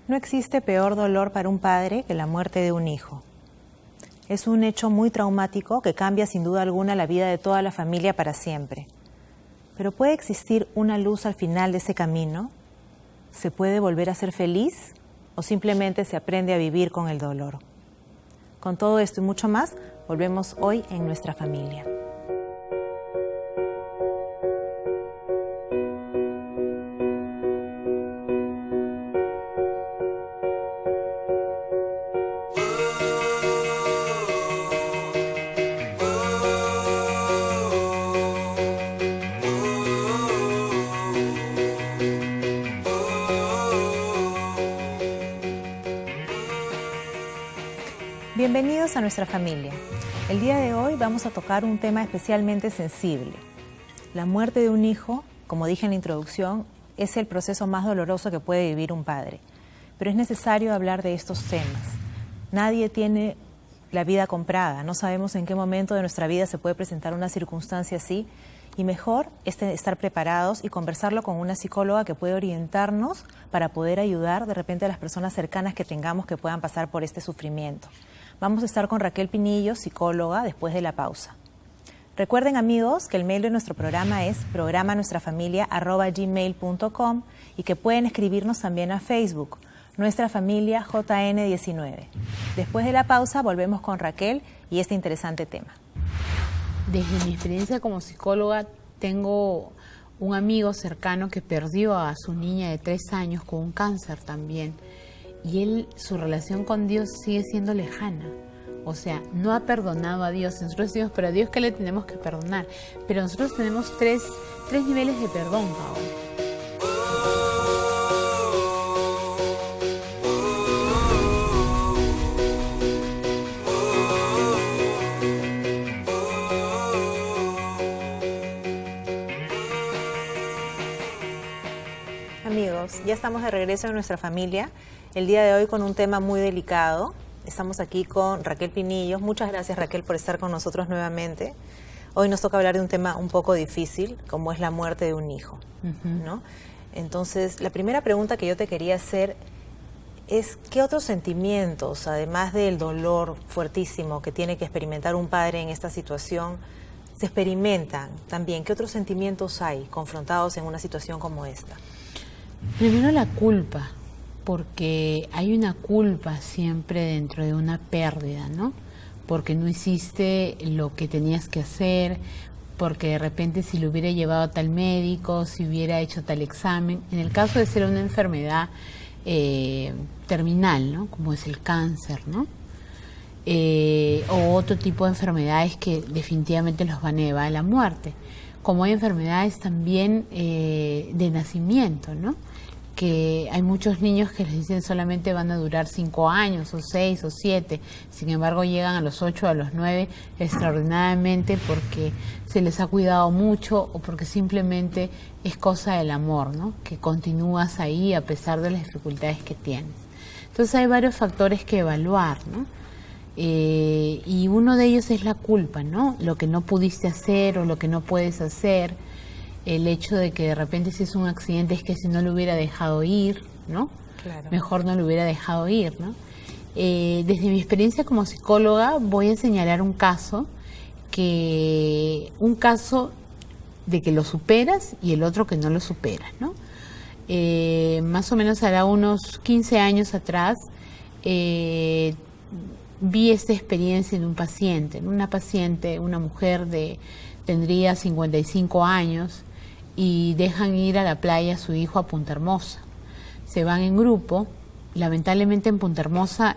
No existe peor dolor para un padre que la muerte de un hijo. Es un hecho muy traumático que cambia sin duda alguna la vida de toda la familia para siempre. Pero ¿puede existir una luz al final de ese camino? ¿Se puede volver a ser feliz o simplemente se aprende a vivir con el dolor? Con todo esto y mucho más, volvemos hoy en Nuestra Familia. Bienvenidos a Nuestra Familia. El día de hoy vamos a tocar un tema especialmente sensible. La muerte de un hijo, como dije en la introducción, es el proceso más doloroso que puede vivir un padre. Pero es necesario hablar de estos temas. Nadie tiene la vida comprada, no sabemos en qué momento de nuestra vida se puede presentar una circunstancia así, y mejor es estar preparados y conversarlo con una psicóloga que puede orientarnos para poder ayudar de repente a las personas cercanas que tengamos que puedan pasar por este sufrimiento. Vamos a estar con Raquel Pinillos, psicóloga, después de la pausa. Recuerden, amigos, que el mail de nuestro programa es programanuestrafamilia@gmail.com y que pueden escribirnos también a Facebook, Nuestra Familia JN19. Después de la pausa volvemos con Raquel y este interesante tema. Desde mi experiencia como psicóloga, tengo un amigo cercano que perdió a su niña de 3 años con un cáncer también. Y su relación con Dios sigue siendo lejana. O sea, no ha perdonado a Dios. Nosotros decimos, pero a Dios, ¿qué le tenemos que perdonar? Pero nosotros tenemos tres niveles de perdón, Paola. Amigos, ya estamos de regreso en Nuestra Familia. El día de hoy con un tema muy delicado. Estamos aquí con Raquel Pinillos. Muchas gracias, Raquel, por estar con nosotros nuevamente. Hoy nos toca hablar de un tema un poco difícil, como es la muerte de un hijo, ¿no? Entonces, la primera pregunta que yo te quería hacer es, ¿qué otros sentimientos, además del dolor fuertísimo que tiene que experimentar un padre en esta situación, se experimentan también? ¿Qué otros sentimientos hay confrontados en una situación como esta? Primero la culpa, porque hay una culpa siempre dentro de una pérdida, ¿no? Porque no hiciste lo que tenías que hacer, porque de repente si lo hubiera llevado a tal médico, si hubiera hecho tal examen. En el caso de ser una enfermedad terminal, ¿no? Como es el cáncer, ¿no? O otro tipo de enfermedades que definitivamente los van a llevar a la muerte. Como hay enfermedades también de nacimiento, ¿no? Que hay muchos niños que les dicen solamente van a durar 5 años o 6 o 7, sin embargo llegan a los 8 o a los 9 extraordinariamente porque se les ha cuidado mucho o porque simplemente es cosa del amor, ¿no? Que continúas ahí a pesar de las dificultades que tienes. Entonces hay varios factores que evaluar, ¿no? Y uno de ellos es la culpa, ¿no? Lo que no pudiste hacer o lo que no puedes hacer. El hecho de que de repente si es un accidente es que si no lo hubiera dejado ir, ¿no? Claro. Mejor no lo hubiera dejado ir, ¿no? Desde mi experiencia como psicóloga voy a señalar un caso de que lo superas y el otro que no lo superas, ¿no? Más o menos hará unos 15 años atrás vi esta experiencia en un paciente, una mujer tendría 55 años y dejan ir a la playa a su hijo a Punta Hermosa. Se van en grupo. Lamentablemente en Punta Hermosa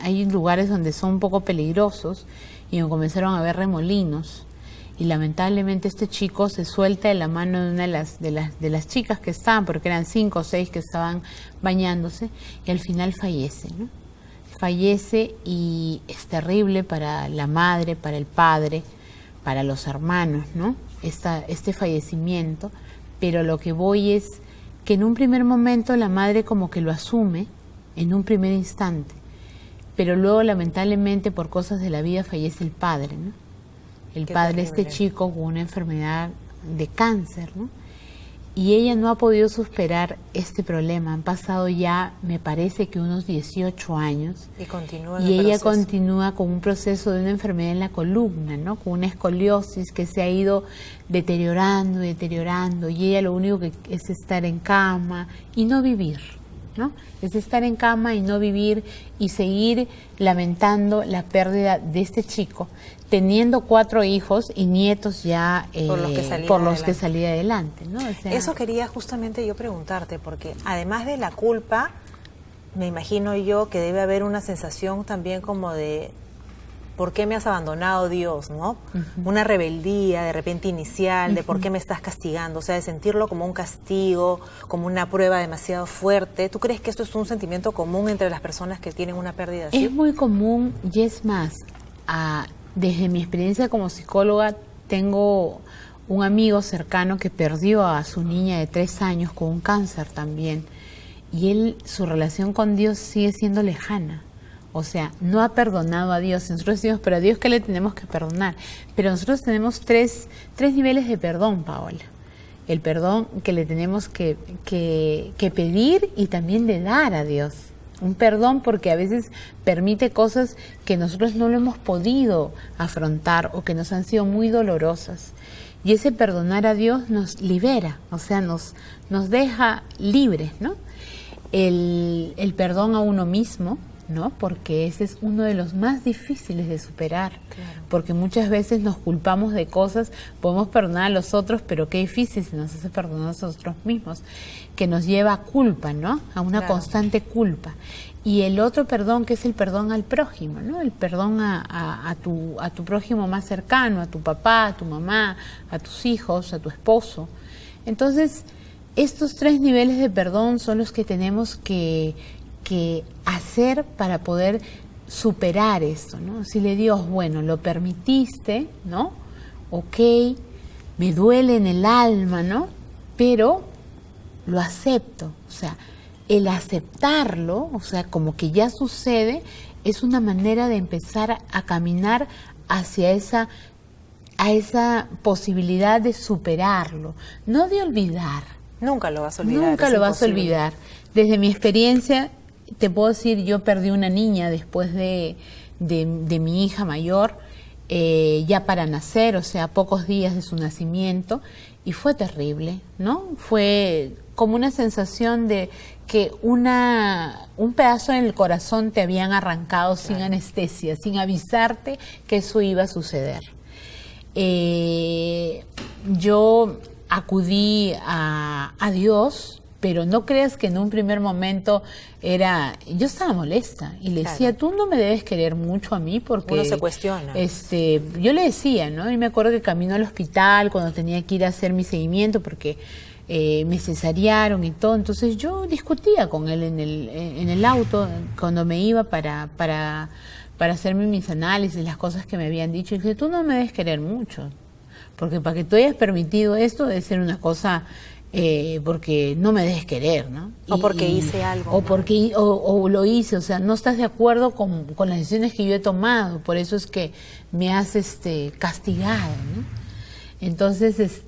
hay lugares donde son un poco peligrosos y comenzaron a haber remolinos. Y lamentablemente este chico se suelta de la mano de una de las chicas que estaban, porque eran 5 o 6 que estaban bañándose, y al final fallece, ¿no? Fallece y es terrible para la madre, para el padre, para los hermanos, ¿no? Este fallecimiento, pero lo que voy es que en un primer momento la madre como que lo asume en un primer instante, pero luego lamentablemente por cosas de la vida fallece el padre, ¿no? El padre de este chico con una enfermedad de cáncer, ¿no? y ella no ha podido superar este problema. Han pasado ya, me parece que unos 18 años. Y continúa y ella continúa con un proceso de una enfermedad en la columna, ¿no? Con una escoliosis que se ha ido deteriorando, deteriorando, y ella lo único que es estar en cama y no vivir, ¿no? Es estar en cama y no vivir y seguir lamentando la pérdida de este chico, teniendo 4 hijos y nietos ya por los que salía adelante, ¿no? O sea, eso quería justamente yo preguntarte, porque además de la culpa, me imagino yo que debe haber una sensación también como de ¿por qué me has abandonado, Dios? ¿No? Una rebeldía de repente inicial, de ¿por qué me estás castigando? O sea, de sentirlo como un castigo, como una prueba demasiado fuerte. ¿Tú crees que esto es un sentimiento común entre las personas que tienen una pérdida así? Es muy común, y es más, desde mi experiencia como psicóloga, tengo un amigo cercano que perdió a su niña de 3 años con un cáncer también, y su relación con Dios sigue siendo lejana. O sea, no ha perdonado a Dios. Nosotros decimos, pero a Dios, ¿qué le tenemos que perdonar? Pero nosotros tenemos tres niveles de perdón, Paola. El perdón que le tenemos que pedir y también de dar a Dios. Un perdón porque a veces permite cosas que nosotros no lo hemos podido afrontar o que nos han sido muy dolorosas. Y ese perdonar a Dios nos libera, o sea, nos deja libres, ¿no? El perdón a uno mismo, ¿no? Porque ese es uno de los más difíciles de superar, claro. Porque muchas veces nos culpamos de cosas, podemos perdonar a los otros, pero qué difícil se nos hace perdonar a nosotros mismos, que nos lleva a culpa, ¿no? A una claro. Constante culpa. Y el otro perdón, que es el perdón al prójimo, ¿no? El perdón a tu prójimo más cercano, a tu papá, a tu mamá, a tus hijos, a tu esposo. Entonces, estos 3 niveles de perdón son los que tenemos que hacer para poder superar esto, ¿no? Decirle, Dios, bueno, lo permitiste, ¿no? Ok, me duele en el alma, ¿no? Pero lo acepto. O sea, el aceptarlo, o sea, como que ya sucede, es una manera de empezar a caminar hacia esa posibilidad de superarlo, no de olvidar. Nunca lo vas a olvidar. Nunca lo vas a olvidar. Desde mi experiencia, te puedo decir, yo perdí una niña después de mi hija mayor, ya para nacer, o sea, pocos días de su nacimiento, y fue terrible, ¿no? Fue como una sensación de que un pedazo en el corazón te habían arrancado sin anestesia, sin avisarte que eso iba a suceder. Yo acudí a Dios, pero no creas que en un primer momento yo estaba molesta y le decía, tú no me debes querer mucho a mí porque... Uno se cuestiona. Yo le decía, ¿no? Y me acuerdo que camino al hospital cuando tenía que ir a hacer mi seguimiento porque me cesarearon y todo, entonces yo discutía con él en el auto cuando me iba para hacerme mis análisis, las cosas que me habían dicho, y dije, tú no me debes querer mucho, porque para que tú hayas permitido esto debe ser una cosa... porque no me dejes querer, ¿no? O porque hice algo. O lo hice, o sea, no estás de acuerdo con las decisiones que yo he tomado, por eso es que me has castigado, ¿no? Entonces,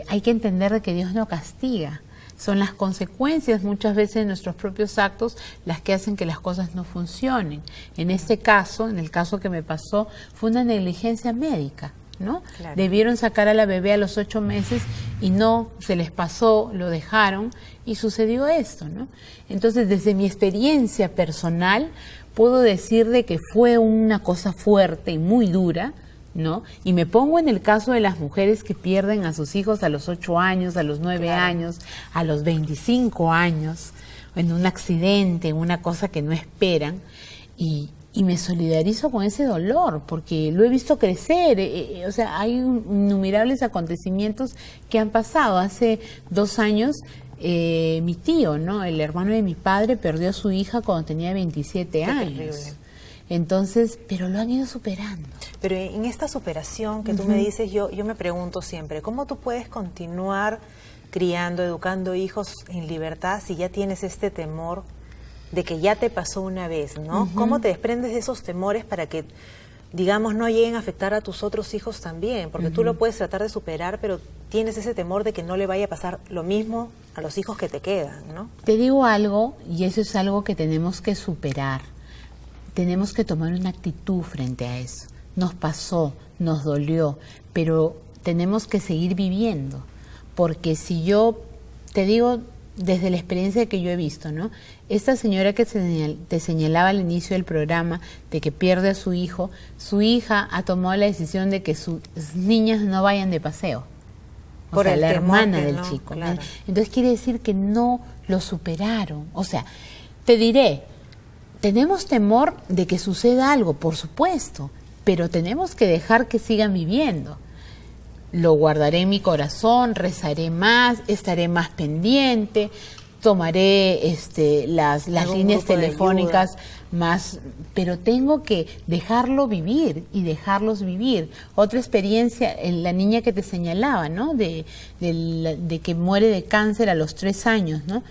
hay que entender de que Dios no castiga, son las consecuencias muchas veces de nuestros propios actos las que hacen que las cosas no funcionen. En este caso, en el caso que me pasó, fue una negligencia médica, ¿no? Claro. Debieron sacar a la bebé a los 8 meses y no, se les pasó, lo dejaron y sucedió esto, ¿no? Entonces, desde mi experiencia personal, puedo decir de que fue una cosa fuerte y muy dura, ¿no? Y me pongo en el caso de las mujeres que pierden a sus hijos a los 8 años, a los 9 claro. años, a los 25 años, en un accidente, una cosa que no esperan, y me solidarizo con ese dolor, porque lo he visto crecer, o sea, hay innumerables acontecimientos que han pasado. Hace 2 años, mi tío, ¿no? El hermano de mi padre perdió a su hija cuando tenía 27 años. Terrible. Entonces, pero lo han ido superando. Pero en esta superación que tú me dices, yo me pregunto siempre, ¿cómo tú puedes continuar criando, educando hijos en libertad si ya tienes este temor de que ya te pasó una vez, ¿no? ¿Cómo te desprendes de esos temores para que, digamos, no lleguen a afectar a tus otros hijos también? Porque tú lo puedes tratar de superar, pero tienes ese temor de que no le vaya a pasar lo mismo a los hijos que te quedan, ¿no? Te digo algo, y eso es algo que tenemos que superar. Tenemos que tomar una actitud frente a eso. Nos pasó, nos dolió, pero tenemos que seguir viviendo. Porque si yo, te digo desde la experiencia que yo he visto, ¿no? Esta señora que te señalaba al inicio del programa, de que pierde a su hijo, su hija ha tomado la decisión de que sus niñas no vayan de paseo. O sea, la hermana del chico. Claro. Entonces quiere decir que no lo superaron. O sea, te diré, tenemos temor de que suceda algo, por supuesto, pero tenemos que dejar que sigan viviendo. Lo guardaré en mi corazón, rezaré más, estaré más pendiente, tomaré las líneas telefónicas más, pero tengo que dejarlo vivir y dejarlos vivir. Otra experiencia, la niña que te señalaba, ¿no? De que muere de cáncer a los 3 años, ¿no?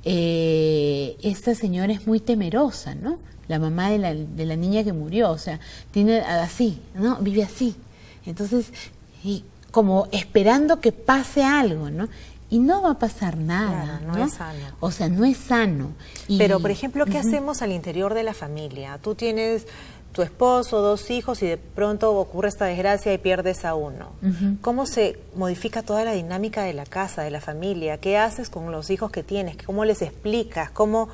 Esta señora es muy temerosa, ¿no? La mamá de la niña que murió, o sea, tiene así, ¿no? Vive así. Entonces, y como esperando que pase algo, ¿no? Y no va a pasar nada, claro, no es sano. O sea, no es sano. Pero, por ejemplo, ¿qué hacemos al interior de la familia? Tú tienes tu esposo, 2 hijos y de pronto ocurre esta desgracia y pierdes a uno. ¿Cómo se modifica toda la dinámica de la casa, de la familia? ¿Qué haces con los hijos que tienes? ¿Cómo les explicas? ¿Cómo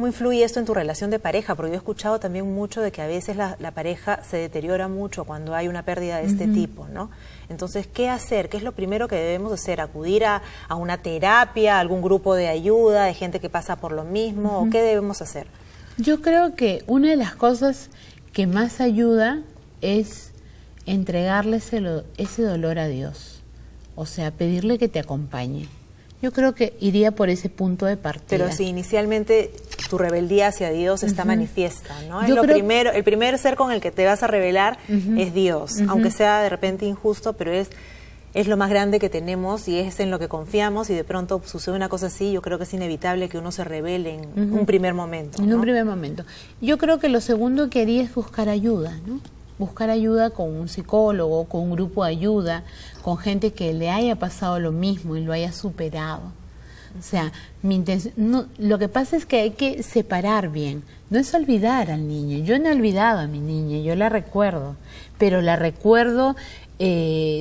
influye esto en tu relación de pareja? Porque yo he escuchado también mucho de que a veces la pareja se deteriora mucho cuando hay una pérdida de este tipo, ¿no? Entonces, ¿qué hacer? ¿Qué es lo primero que debemos hacer? ¿Acudir a una terapia, a algún grupo de ayuda, de gente que pasa por lo mismo? ¿O qué debemos hacer? Yo creo que una de las cosas que más ayuda es entregarle ese dolor a Dios. O sea, pedirle que te acompañe. Yo creo que iría por ese punto de partida. Pero si inicialmente tu rebeldía hacia Dios está manifiesta, ¿no? El primer ser con el que te vas a rebelar es Dios, aunque sea de repente injusto, pero es lo más grande que tenemos y es en lo que confiamos, y de pronto sucede una cosa así. Yo creo que es inevitable que uno se rebele en un primer momento, ¿no? En un primer momento. Yo creo que lo segundo que haría es buscar ayuda, ¿no? Buscar ayuda con un psicólogo, con un grupo de ayuda, con gente que le haya pasado lo mismo y lo haya superado. O sea, mi intención, no, lo que pasa es que hay que separar bien. No es olvidar al niño. Yo no he olvidado a mi niña, yo la recuerdo, pero la recuerdo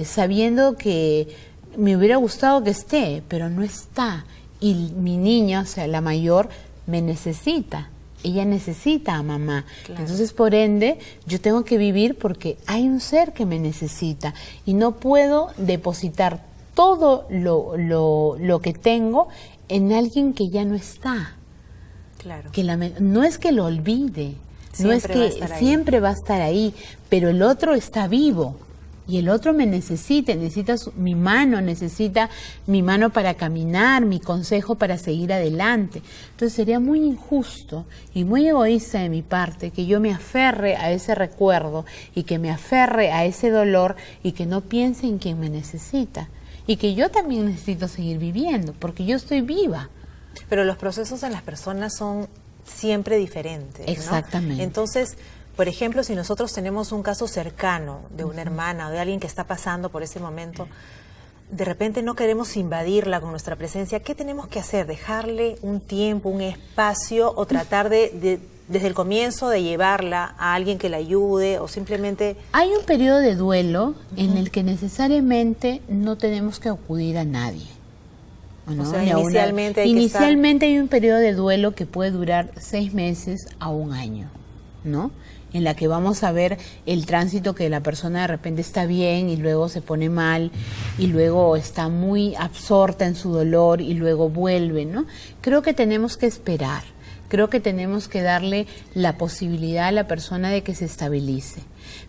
sabiendo que me hubiera gustado que esté, pero no está. Y mi niña, o sea, la mayor, me necesita. Ella necesita a mamá. Claro. Entonces, por ende, yo tengo que vivir porque hay un ser que me necesita y no puedo depositar todo lo que tengo en alguien que ya no está. Claro. No es que lo olvide, no es que siempre va a estar ahí, pero el otro está vivo. Y el otro me necesita mi mano para caminar, mi consejo para seguir adelante. Entonces sería muy injusto y muy egoísta de mi parte que yo me aferre a ese recuerdo y que me aferre a ese dolor y que no piense en quien me necesita. Y que yo también necesito seguir viviendo, porque yo estoy viva. Pero los procesos en las personas son siempre diferentes, ¿no? Exactamente. Entonces, por ejemplo, si nosotros tenemos un caso cercano de una hermana o de alguien que está pasando por ese momento, de repente no queremos invadirla con nuestra presencia, ¿qué tenemos que hacer? ¿Dejarle un tiempo, un espacio, o tratar desde el comienzo de llevarla a alguien que la ayude, o simplemente...? Hay un periodo de duelo en el que necesariamente no tenemos que acudir a nadie. ¿No? O sea, inicialmente hay un periodo de duelo que puede durar 6 meses a 1 año, ¿no? En la que vamos a ver el tránsito, que la persona de repente está bien y luego se pone mal y luego está muy absorta en su dolor y luego vuelve, ¿no? Creo que tenemos que esperar, creo que tenemos que darle la posibilidad a la persona de que se estabilice,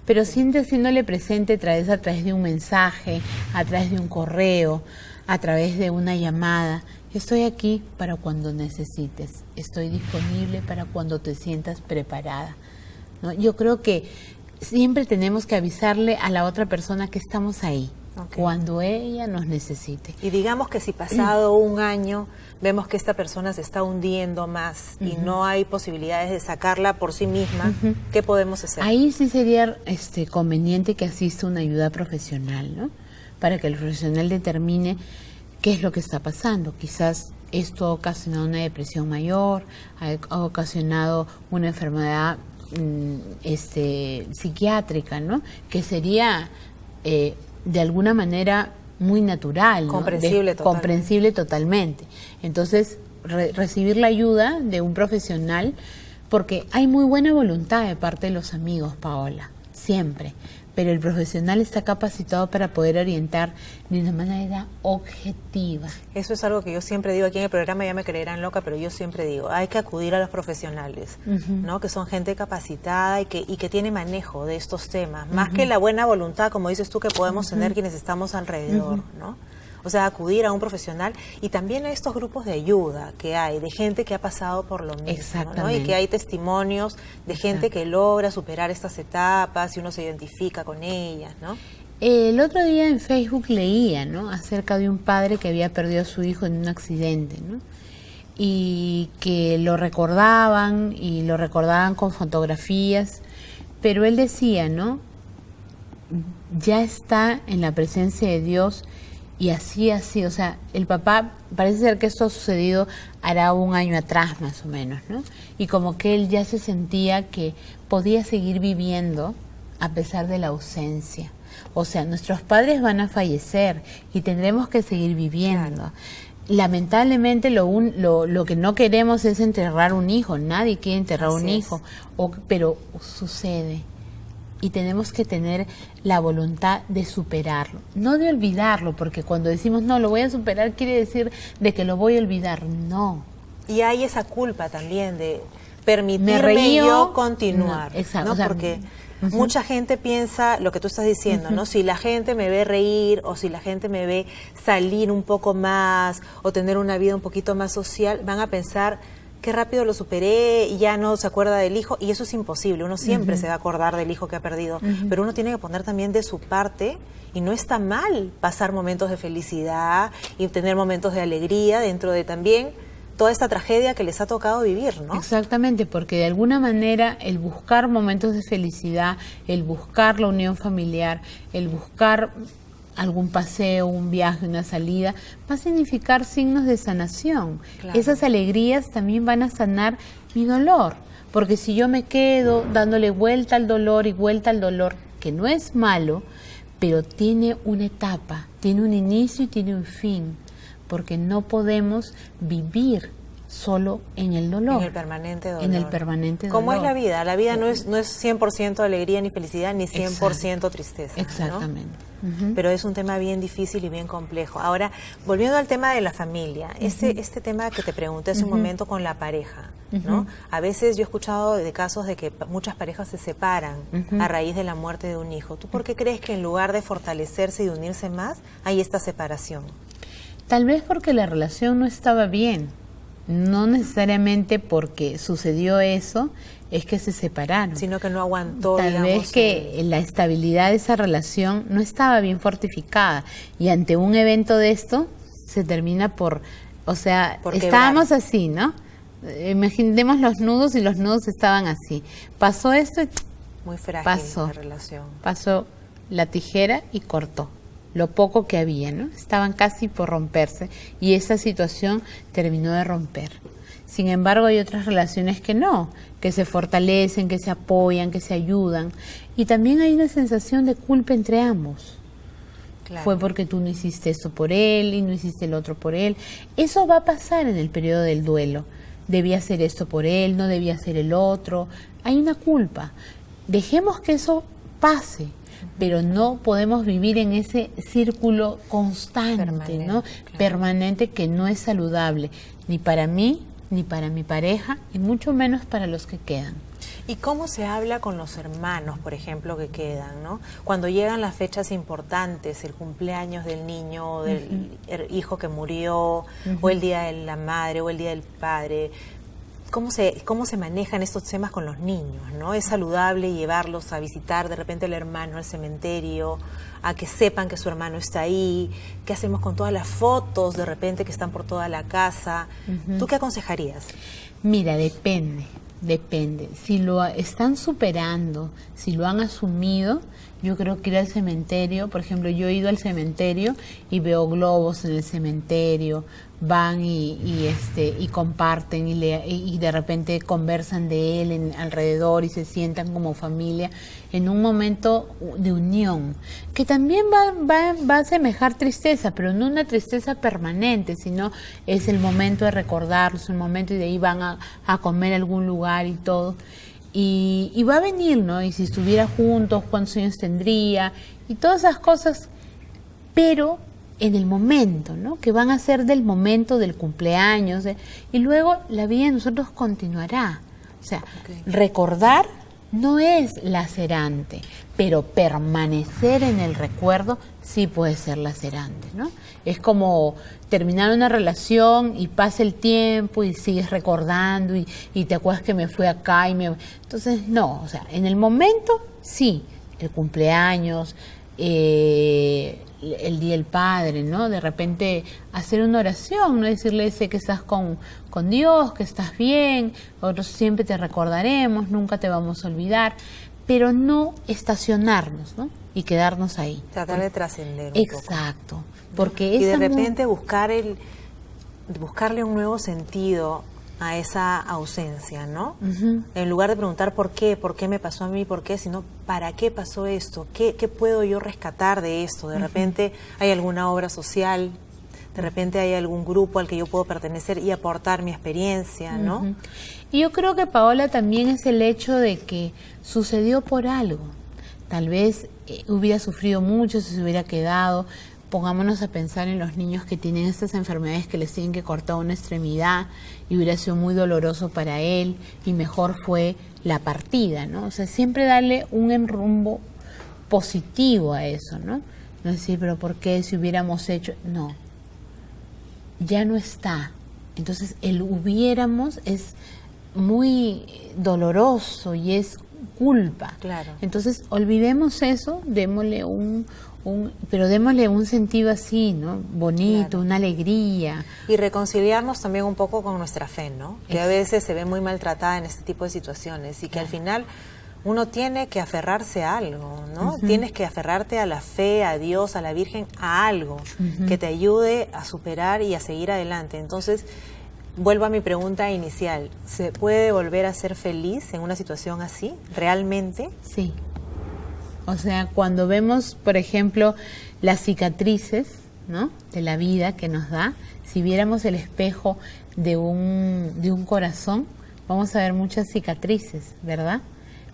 pero siempre haciéndole presente a través de un mensaje, a través de un correo, a través de una llamada. Estoy aquí para cuando necesites, estoy disponible para cuando te sientas preparada, ¿no? Yo creo que siempre tenemos que avisarle a la otra persona que estamos ahí, cuando ella nos necesite. Y digamos que si pasado 1 año vemos que esta persona se está hundiendo más y no hay posibilidades de sacarla por sí misma, ¿qué podemos hacer? Ahí sí sería conveniente que asista una ayuda profesional, ¿no? para que el profesional determine qué es lo que está pasando. Quizás esto ha ocasionado una depresión mayor, ha ocasionado una enfermedad psiquiátrica, ¿no? Que sería de alguna manera muy natural, ¿no? Comprensible totalmente. Entonces, recibir la ayuda de un profesional, porque hay muy buena voluntad de parte de los amigos, Paola, siempre, pero el profesional está capacitado para poder orientar de una manera objetiva. Eso es algo que yo siempre digo aquí en el programa, ya me creerán loca, pero yo siempre digo, hay que acudir a los profesionales, ¿no? Que son gente capacitada y que tiene manejo de estos temas, más que la buena voluntad, como dices tú, que podemos tener quienes estamos alrededor, ¿no? O sea, acudir a un profesional y también a estos grupos de ayuda que hay, de gente que ha pasado por lo mismo, ¿no? Y que hay testimonios de gente que logra superar estas etapas y uno se identifica con ellas, ¿no? El otro día en Facebook leía, ¿no?, acerca de un padre que había perdido a su hijo en un accidente, ¿no? Y que lo recordaban con fotografías, pero él decía, ¿no?, ya está en la presencia de Dios. Y así, o sea, el papá, parece ser que esto ha sucedido hará un año atrás más o menos, ¿no? Y como que él ya se sentía que podía seguir viviendo a pesar de la ausencia. O sea, nuestros padres van a fallecer y tendremos que seguir viviendo. Claro. Lamentablemente lo que no queremos es enterrar un hijo, nadie quiere enterrar un hijo, pero sucede. Y tenemos que tener la voluntad de superarlo, no de olvidarlo, porque cuando decimos no, lo voy a superar, quiere decir de que lo voy a olvidar, no. Y hay esa culpa también de permitirme yo continuar, exacto, ¿no? O sea, porque mucha gente piensa lo que tú estás diciendo, ¿no? Si la gente me ve reír o si la gente me ve salir un poco más o tener una vida un poquito más social, van a pensar qué rápido lo superé y ya no se acuerda del hijo, y eso es imposible, uno siempre se va a acordar del hijo que ha perdido, pero uno tiene que poner también de su parte, y no está mal pasar momentos de felicidad y tener momentos de alegría dentro de también toda esta tragedia que les ha tocado vivir, ¿no? Exactamente, porque de alguna manera el buscar momentos de felicidad, el buscar la unión familiar, el buscar algún paseo, un viaje, una salida, va a significar signos de sanación. Claro. Esas alegrías también van a sanar mi dolor, porque si yo me quedo dándole vuelta al dolor, que no es malo, pero tiene una etapa, tiene un inicio y tiene un fin, porque no podemos vivir solo en el dolor. En el permanente dolor. En el permanente dolor. ¿Cómo es la vida? La vida no es 100% alegría ni felicidad, ni 100% tristeza. Exactamente. ¿no? Pero es un tema bien difícil y bien complejo. Ahora, volviendo al tema de la familia, este tema que te pregunté hace un momento con la pareja, ¿no? A veces yo he escuchado de casos de que muchas parejas se separan a raíz de la muerte de un hijo. ¿Tú por qué crees que en lugar de fortalecerse y de unirse más, hay esta separación? Tal vez porque la relación no estaba bien. No necesariamente porque sucedió eso es que se separaron. Sino que no aguantó, Tal vez que la estabilidad de esa relación no estaba bien fortificada. Y ante un evento de esto, se termina por estábamos así, ¿no? Imaginemos los nudos y los nudos estaban así. Pasó esto y muy frágil la relación. Pasó la tijera y cortó lo poco que había, ¿no? Estaban casi por romperse y esa situación terminó de romper. Sin embargo, hay otras relaciones que no, que se fortalecen, que se apoyan, que se ayudan. Y también hay una sensación de culpa entre ambos. Claro. Fue porque tú no hiciste esto por él y no hiciste el otro por él. Eso va a pasar en el periodo del duelo. Debía hacer esto por él, no debía hacer el otro. Hay una culpa. Dejemos que eso pase. Pero no podemos vivir en ese círculo constante, ¿no? Claro. Permanente, que no es saludable, ni para mí, ni para mi pareja, y mucho menos para los que quedan. ¿Y cómo se habla con los hermanos, por ejemplo, que quedan, ¿no? Cuando llegan las fechas importantes, el cumpleaños del niño, o del hijo que murió, o el día de la madre, o el día del padre. ¿Cómo se manejan estos temas con los niños, ¿no? ¿Es saludable llevarlos a visitar de repente al hermano al cementerio, a que sepan que su hermano está ahí? ¿Qué hacemos con todas las fotos de repente que están por toda la casa? ¿Tú qué aconsejarías? Mira, depende. Si lo están superando, si lo han asumido, Yo creo que ir al cementerio, por ejemplo, yo he ido al cementerio y veo globos en el cementerio, van y comparten y de repente conversan de él alrededor y se sientan como familia en un momento de unión, que también va a asemejar tristeza, pero no una tristeza permanente, sino es el momento de recordarlos, un momento y de ahí van a comer a algún lugar y todo. Y va a venir, ¿no? Y si estuviera juntos, cuántos años tendría, y todas esas cosas, pero en el momento, ¿no? Que van a ser del momento del cumpleaños, y luego la vida de nosotros continuará. O sea, recordar no es lacerante, pero permanecer en el recuerdo sí puede ser lacerante, ¿no? Es como terminar una relación y pasa el tiempo y sigues recordando y te acuerdas que me fui acá Entonces, no, o sea, en el momento sí, el cumpleaños, el Día del Padre, ¿no? De repente hacer una oración, ¿no? Decirle, sé que estás con Dios, que estás bien, nosotros siempre te recordaremos, nunca te vamos a olvidar, pero no estacionarnos, ¿no? Y quedarnos ahí. Tratar de trascender un Exacto, poco. Porque y de repente buscarle un nuevo sentido a esa ausencia, ¿no? Uh-huh. En lugar de preguntar por qué me pasó a mí, por qué, sino para qué pasó esto, qué puedo yo rescatar de esto. De repente hay alguna obra social, de repente hay algún grupo al que yo puedo pertenecer y aportar mi experiencia, ¿no? Uh-huh. Y yo creo que, Paola, también es el hecho de que sucedió por algo. Tal vez hubiera sufrido mucho si se hubiera quedado. Pongámonos a pensar en los niños que tienen estas enfermedades que les tienen que cortar una extremidad y hubiera sido muy doloroso para él y mejor fue la partida, ¿no? O sea, siempre darle un enrumbo positivo a eso, ¿no? No decir, pero ¿por qué si hubiéramos hecho? No, ya no está. Entonces, el hubiéramos es muy doloroso y es culpa. Claro. Entonces, olvidemos eso, démosle pero démosle un sentido así, ¿no? Bonito, claro. Una alegría. Y reconciliarnos también un poco con nuestra fe, ¿no? Que a veces se ve muy maltratada en este tipo de situaciones y que al final uno tiene que aferrarse a algo, ¿no? Uh-huh. Tienes que aferrarte a la fe, a Dios, a la Virgen, a algo uh-huh. que te ayude a superar y a seguir adelante. Entonces, vuelvo a mi pregunta inicial. ¿Se puede volver a ser feliz en una situación así, realmente? Sí. O sea, cuando vemos, por ejemplo, las cicatrices, ¿no? De la vida que nos da, si viéramos el espejo de un corazón, vamos a ver muchas cicatrices, ¿verdad?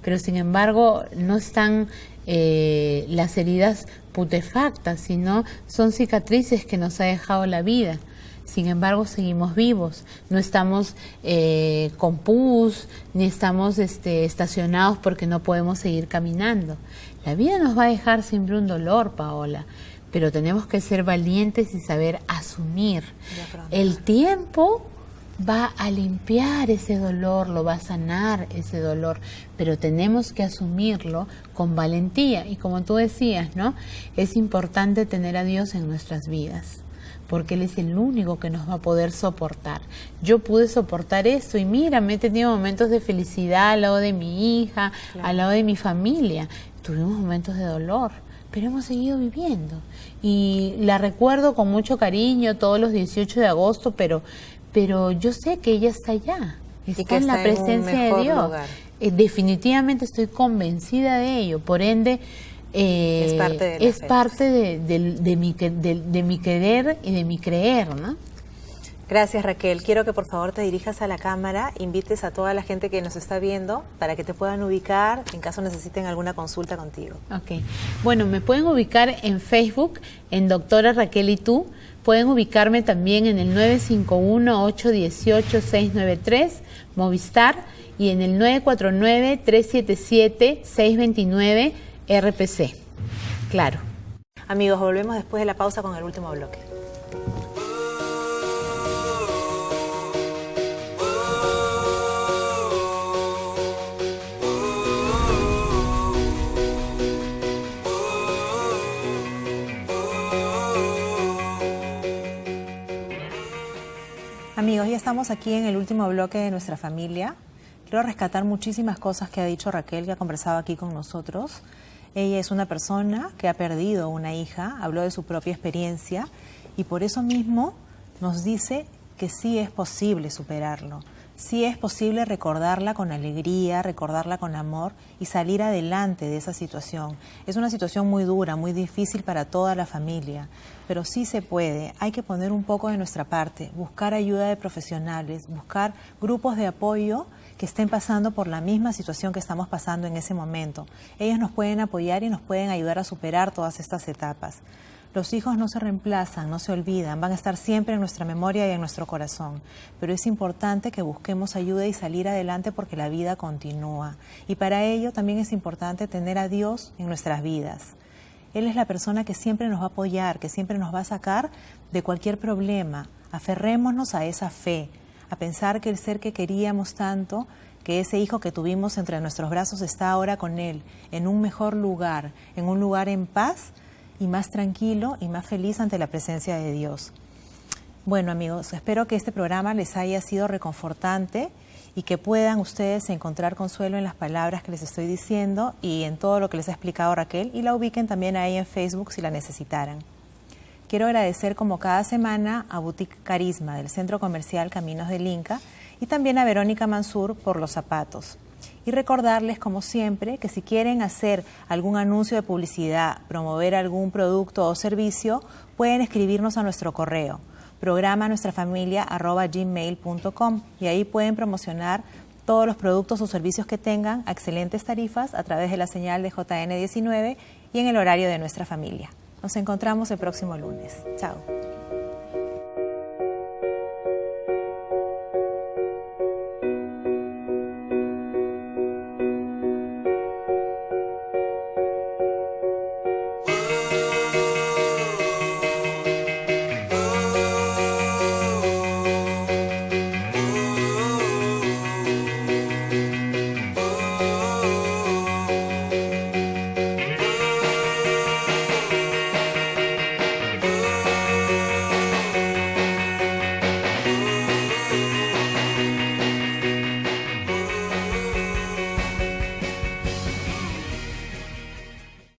Pero sin embargo, no están las heridas putefactas, sino son cicatrices que nos ha dejado la vida. Sin embargo, seguimos vivos, no estamos con pus, ni estamos estacionados porque no podemos seguir caminando. La vida nos va a dejar siempre un dolor, Paola, pero tenemos que ser valientes y saber asumir. El tiempo va a limpiar ese dolor, lo va a sanar ese dolor, pero tenemos que asumirlo con valentía. Y como tú decías, ¿no? Es importante tener a Dios en nuestras vidas, porque Él es el único que nos va a poder soportar. Yo pude soportar esto y mira, me he tenido momentos de felicidad al lado de mi hija, claro. Al lado de mi familia. Tuvimos momentos de dolor, pero hemos seguido viviendo. Y la recuerdo con mucho cariño todos los 18 de agosto, pero yo sé que ella está allá, está en la presencia de Dios. Definitivamente estoy convencida de ello, por ende, es parte de mi querer y de mi creer, ¿no? Gracias, Raquel. Quiero que por favor te dirijas a la cámara, invites a toda la gente que nos está viendo para que te puedan ubicar en caso necesiten alguna consulta contigo. Ok. Bueno, me pueden ubicar en Facebook, en Doctora Raquel y tú. Pueden ubicarme también en el 951-818-693, Movistar, y en el 949-377-629, RPC. Claro. Amigos, volvemos después de la pausa con el último bloque. Amigos, ya estamos aquí en el último bloque de nuestra familia. Quiero rescatar muchísimas cosas que ha dicho Raquel, que ha conversado aquí con nosotros. Ella es una persona que ha perdido una hija, habló de su propia experiencia y por eso mismo nos dice que sí es posible superarlo. Sí es posible recordarla con alegría, recordarla con amor y salir adelante de esa situación. Es una situación muy dura, muy difícil para toda la familia, pero sí se puede. Hay que poner un poco de nuestra parte, buscar ayuda de profesionales, buscar grupos de apoyo que estén pasando por la misma situación que estamos pasando en ese momento. Ellos nos pueden apoyar y nos pueden ayudar a superar todas estas etapas. Los hijos no se reemplazan, no se olvidan, van a estar siempre en nuestra memoria y en nuestro corazón. Pero es importante que busquemos ayuda y salir adelante porque la vida continúa. Y para ello también es importante tener a Dios en nuestras vidas. Él es la persona que siempre nos va a apoyar, que siempre nos va a sacar de cualquier problema. Aferrémonos a esa fe, a pensar que el ser que queríamos tanto, que ese hijo que tuvimos entre nuestros brazos está ahora con Él, en un mejor lugar, en un lugar en paz, y más tranquilo y más feliz ante la presencia de Dios. Bueno, amigos, espero que este programa les haya sido reconfortante y que puedan ustedes encontrar consuelo en las palabras que les estoy diciendo y en todo lo que les ha explicado Raquel, y la ubiquen también ahí en Facebook si la necesitaran. Quiero agradecer como cada semana a Boutique Carisma del Centro Comercial Caminos del Inca y también a Verónica Mansur por los zapatos. Y recordarles, como siempre, que si quieren hacer algún anuncio de publicidad, promover algún producto o servicio, pueden escribirnos a nuestro correo, programanuestrafamilia@gmail.com, y ahí pueden promocionar todos los productos o servicios que tengan a excelentes tarifas a través de la señal de JN19 y en el horario de Nuestra Familia. Nos encontramos el próximo lunes. Chao.